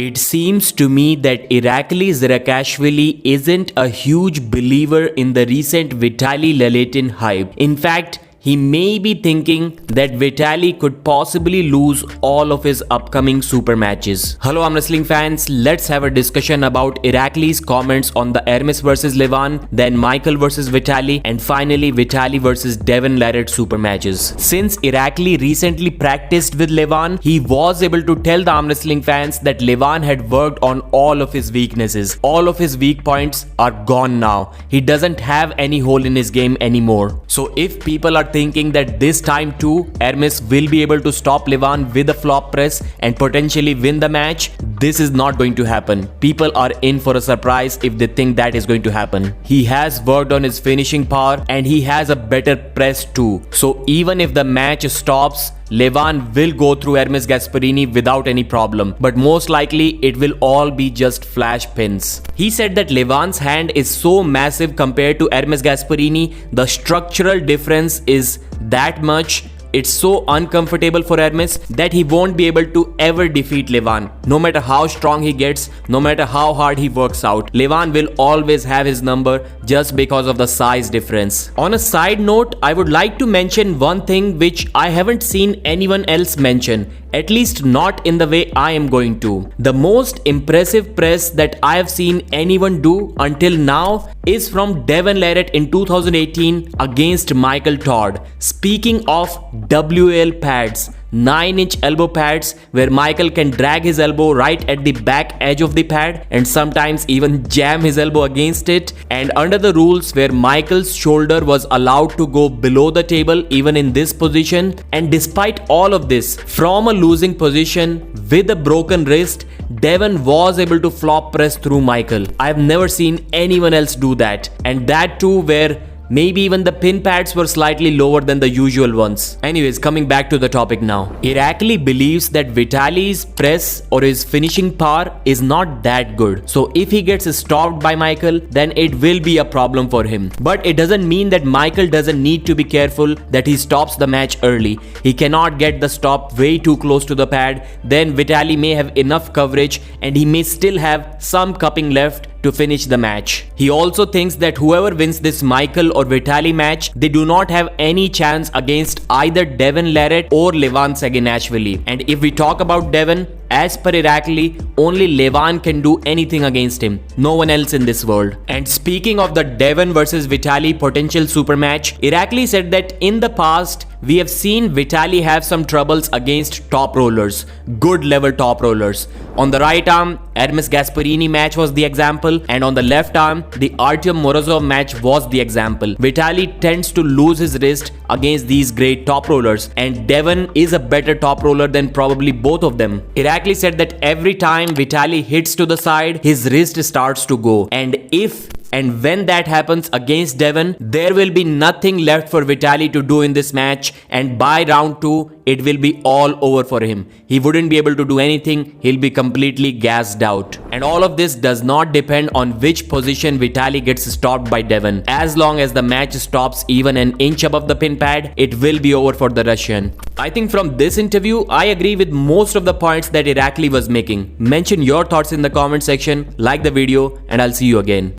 It seems to me that Irakli Zirakashvili isn't a huge believer in the recent Vitaly Laletin hype. In fact, he may be thinking that Vitaly could possibly lose all of his upcoming super matches. Hello arm wrestling fans, let's have a discussion about Irakli's comments on the Hermes vs Levan, then Michael vs Vitaly, and finally Vitaly vs Devon Larratt super matches. Since Irakli recently practiced with Levan, he was able to tell the arm wrestling fans that Levan had worked on all of his weaknesses. All of his weak points are gone now. He doesn't have any hole in his game anymore. So if people are thinking that this time too Hermes will be able to stop Levan with a flop press and potentially win the match, this is not going to happen. People are in for a surprise if they think that is going to happen. He has worked on his finishing power and he has a better press too. So even if the match stops, Levan will go through Hermes Gasparini without any problem, but most likely it will all be just flash pins. He said that Levan's hand is so massive compared to Hermes Gasparini, the structural difference is that much. It's so uncomfortable for Hermes that he won't be able to ever defeat Levan. No matter how strong he gets, no matter how hard he works out, Levan will always have his number just because of the size difference. On a side note, I would like to mention one thing which I haven't seen anyone else mention, at least not in the way I am going to. The most impressive press that I have seen anyone do until now is from Devon Larratt in 2018 against Michael Todd. Speaking of WL pads, 9-inch elbow pads where Michael can drag his elbow right at the back edge of the pad and sometimes even jam his elbow against it, and under the rules where Michael's shoulder was allowed to go below the table even in this position. And despite all of this, from a losing position with a broken wrist, Devon was able to flop press through Michael. I have never seen anyone else do that, and that too where maybe even the pin pads were slightly lower than the usual ones. Anyways, coming back to the topic now. Irakli believes that Vitaly's press or his finishing power is not that good. So if he gets stopped by Michael, then it will be a problem for him. But it doesn't mean that Michael doesn't need to be careful that he stops the match early. He cannot get the stop way too close to the pad. Then Vitaly may have enough coverage and he may still have some cupping left to finish the match. He also thinks that whoever wins this Michael or Vitaly match, they do not have any chance against either Devon Larratt or Levan Saginashvili. And if we talk about Devon, as per Irakli, only Levan can do anything against him. No one else in this world. And speaking of the Devon versus Vitaly potential super match, Irakli said that in the past, we have seen Vitaly have some troubles against top rollers, good level top rollers. On the right arm, Hermes Gasparini match was the example, and on the left arm, the Artyom Morozov match was the example. Vitaly tends to lose his wrist against these great top rollers, and Devon is a better top roller than probably both of them. Irakli said that every time Vitaly hits to the side, his wrist starts to go, and if and when that happens against Devon, there will be nothing left for Vitaly to do in this match, and by round 2, it will be all over for him. He wouldn't be able to do anything, he'll be completely gassed out. And all of this does not depend on which position Vitaly gets stopped by Devon. As long as the match stops even an inch above the pin pad, it will be over for the Russian. I think from this interview, I agree with most of the points that Irakli was making. Mention your thoughts in the comment section, like the video, and I'll see you again.